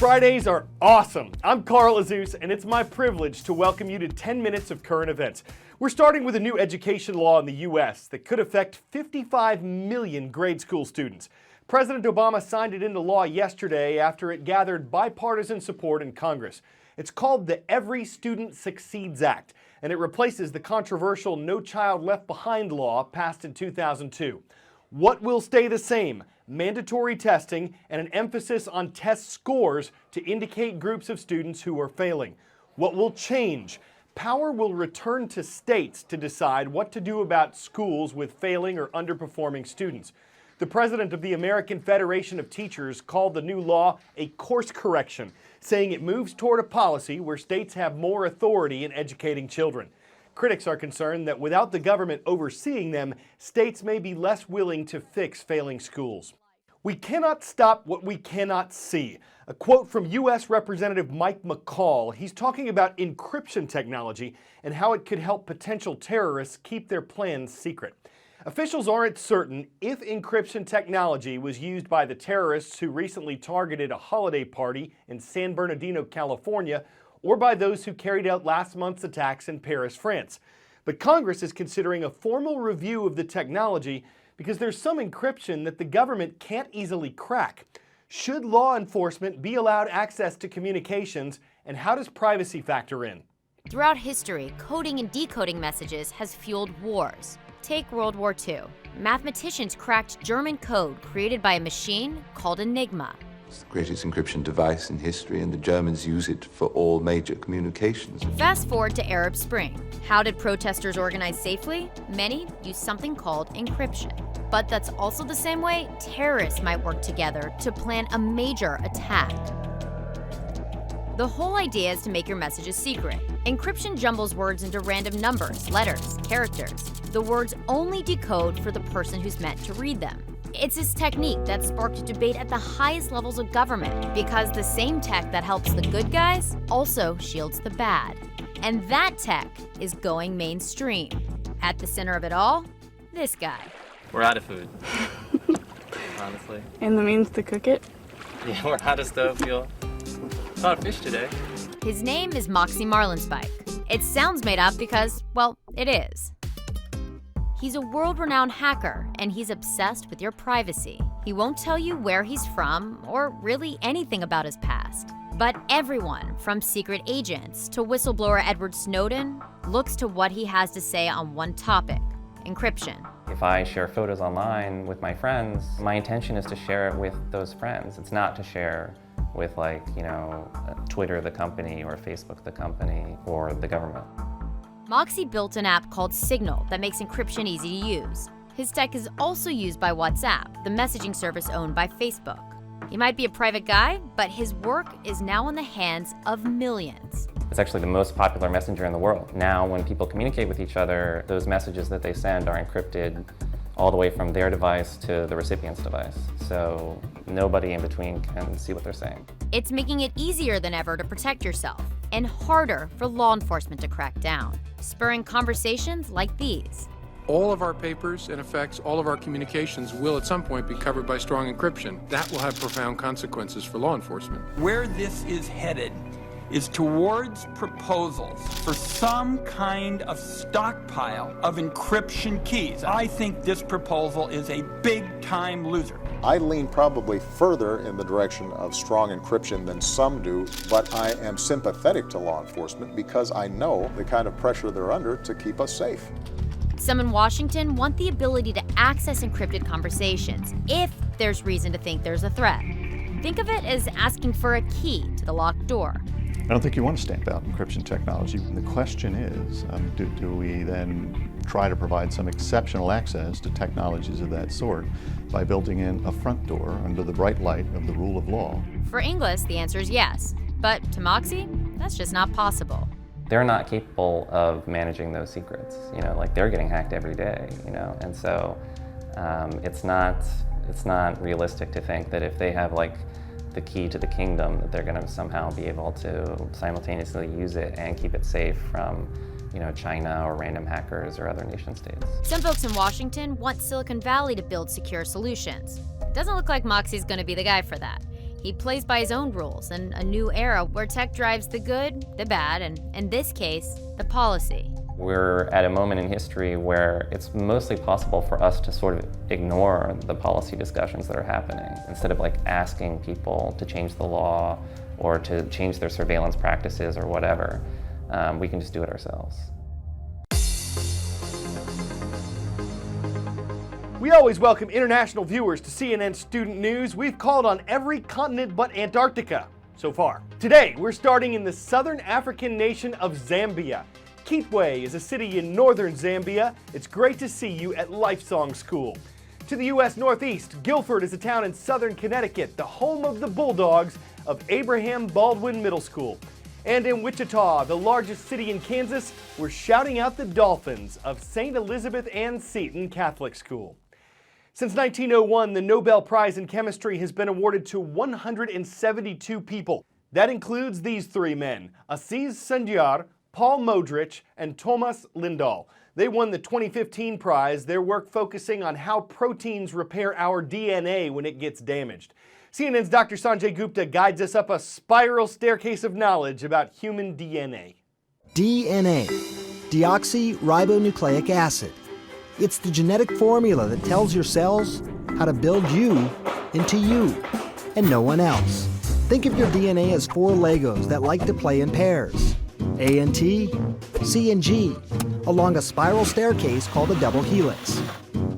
Fridays are awesome. I'm Carl Azuz, and it's my privilege to welcome you to 10 minutes of current events. We're starting with a new education law in the U.S. that could affect 55 million grade school students. President Obama signed it into law yesterday after it gathered bipartisan support in Congress. It's called the Every Student Succeeds Act, and it replaces the controversial No Child Left Behind law passed in 2002. What will stay the same? Mandatory testing and an emphasis on test scores to indicate groups of students who are failing. What will change? Power will return to states to decide what to do about schools with failing or underperforming students. The president of the American Federation of Teachers called the new law a course correction, saying it moves toward a policy where states have more authority in educating children. Critics are concerned that without the government overseeing them, states may be less willing to fix failing schools. We cannot stop what we cannot see. A quote from U.S. Representative Mike McCaul. He's talking about encryption technology and how it could help potential terrorists keep their plans secret. Officials aren't certain if encryption technology was used by the terrorists who recently targeted a holiday party in San Bernardino, California, or by those who carried out last month's attacks in Paris, France. But Congress is considering a formal review of the technology because there's some encryption that the government can't easily crack. Should law enforcement be allowed access to communications, and how does privacy factor in? Throughout history, coding and decoding messages has fueled wars. Take World War II. Mathematicians cracked German code created by a machine called Enigma. It's the greatest encryption device in history, and the Germans use it for all major communications. Fast forward to Arab Spring. How did protesters organize safely? Many use something called encryption. But that's also the same way terrorists might work together to plan a major attack. The whole idea is to make your messages secret. Encryption jumbles words into random numbers, letters, characters. The words only decode for the person who's meant to read them. It's this technique that sparked debate at the highest levels of government because the same tech that helps the good guys also shields the bad. And that tech is going mainstream. At the center of it all, this guy. We're out of food, honestly. And the means to cook it? Yeah, we're out of stove fuel. Caught fish today. His name is Moxie Marlinspike. It sounds made up because, well, it is. He's a world-renowned hacker, and he's obsessed with your privacy. He won't tell you where he's from or really anything about his past. But everyone, from secret agents to whistleblower Edward Snowden, looks to what he has to say on one topic: encryption. If I share photos online with my friends, my intention is to share it with those friends. It's not to share with, Twitter the company or Facebook the company or the government. Moxie built an app called Signal that makes encryption easy to use. His tech is also used by WhatsApp, the messaging service owned by Facebook. He might be a private guy, but his work is now in the hands of millions. It's actually the most popular messenger in the world. Now, when people communicate with each other, those messages that they send are encrypted all the way from their device to the recipient's device. So nobody in between can see what they're saying. It's making it easier than ever to protect yourself and harder for law enforcement to crack down, spurring conversations like these. All of our papers and effects, all of our communications will at some point be covered by strong encryption. That will have profound consequences for law enforcement. Where this is headed is towards proposals for some kind of stockpile of encryption keys. I think this proposal is a big-time loser. I lean probably further in the direction of strong encryption than some do, but I am sympathetic to law enforcement because I know the kind of pressure they're under to keep us safe. Some in Washington want the ability to access encrypted conversations if there's reason to think there's a threat. Think of it as asking for a key to the locked door. I don't think you want to stamp out encryption technology. The question is, do we then try to provide some exceptional access to technologies of that sort by building in a front door under the bright light of the rule of law? For Inglis, the answer is yes. But to Moxie, that's just not possible. They're not capable of managing those secrets. They're getting hacked every day, and so it's not realistic to think that if they have the key to the kingdom, that they're going to somehow be able to simultaneously use it and keep it safe from, China or random hackers or other nation states. Some folks in Washington want Silicon Valley to build secure solutions. Doesn't look like Moxie's going to be the guy for that. He plays by his own rules in a new era where tech drives the good, the bad, and in this case, the policy. We're at a moment in history where it's mostly possible for us to sort of ignore the policy discussions that are happening. Instead of like asking people to change the law or to change their surveillance practices or whatever, we can just do it ourselves. We always welcome international viewers to CNN Student News. We've called on every continent but Antarctica so far. Today, we're starting in the southern African nation of Zambia. Kitwe is a city in northern Zambia. It's great to see you at Lifesong School. To the U.S. Northeast, Guilford is a town in southern Connecticut, the home of the Bulldogs of Abraham Baldwin Middle School. And in Wichita, the largest city in Kansas, we're shouting out the Dolphins of St. Elizabeth Ann Seton Catholic School. Since 1901, the Nobel Prize in Chemistry has been awarded to 172 people. That includes these three men, Aziz Sancar, Paul Modrich, and Thomas Lindahl. They won the 2015 prize, their work focusing on how proteins repair our DNA when it gets damaged. CNN's Dr. Sanjay Gupta guides us up a spiral staircase of knowledge about human DNA. DNA, deoxyribonucleic acid. It's the genetic formula that tells your cells how to build you into you, and no one else. Think of your DNA as four Legos that like to play in pairs. A and T, C and G, along a spiral staircase called a double helix.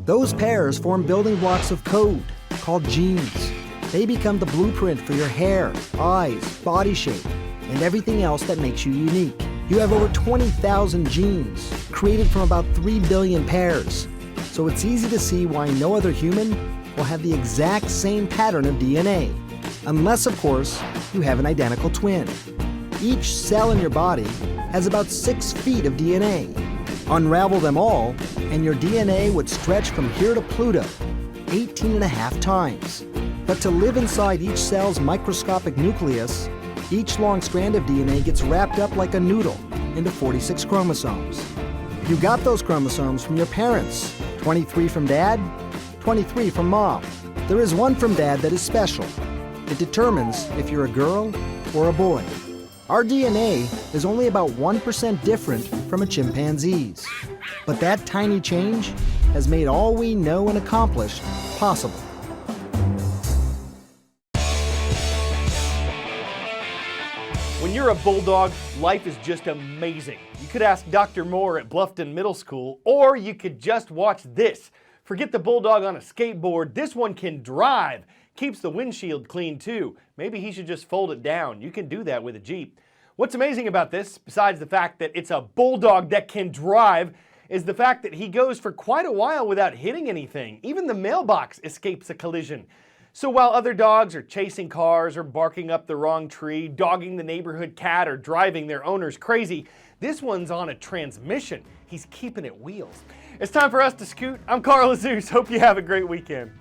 Those pairs form building blocks of code called genes. They become the blueprint for your hair, eyes, body shape, and everything else that makes you unique. You have over 20,000 genes, created from about 3 billion pairs. So it's easy to see why no other human will have the exact same pattern of DNA. Unless, of course, you have an identical twin. Each cell in your body has about 6 feet of DNA. Unravel them all, and your DNA would stretch from here to Pluto 18.5 times. But to live inside each cell's microscopic nucleus, each long strand of DNA gets wrapped up like a noodle into 46 chromosomes. You got those chromosomes from your parents, 23 from dad, 23 from mom. There is one from dad that is special. It determines if you're a girl or a boy. Our DNA is only about 1% different from a chimpanzee's. But that tiny change has made all we know and accomplish possible. When you're a bulldog, life is just amazing. You could ask Dr. Moore at Bluffton Middle School, or you could just watch this. Forget the bulldog on a skateboard, this one can drive. Keeps the windshield clean too. Maybe he should just fold it down. You can do that with a Jeep. What's amazing about this, besides the fact that it's a bulldog that can drive, is the fact that he goes for quite a while without hitting anything. Even the mailbox escapes a collision. So while other dogs are chasing cars or barking up the wrong tree, dogging the neighborhood cat, or driving their owners crazy, this one's on a transmission. He's keeping it wheels. It's time for us to scoot. I'm Carl Azuz. Hope you have a great weekend.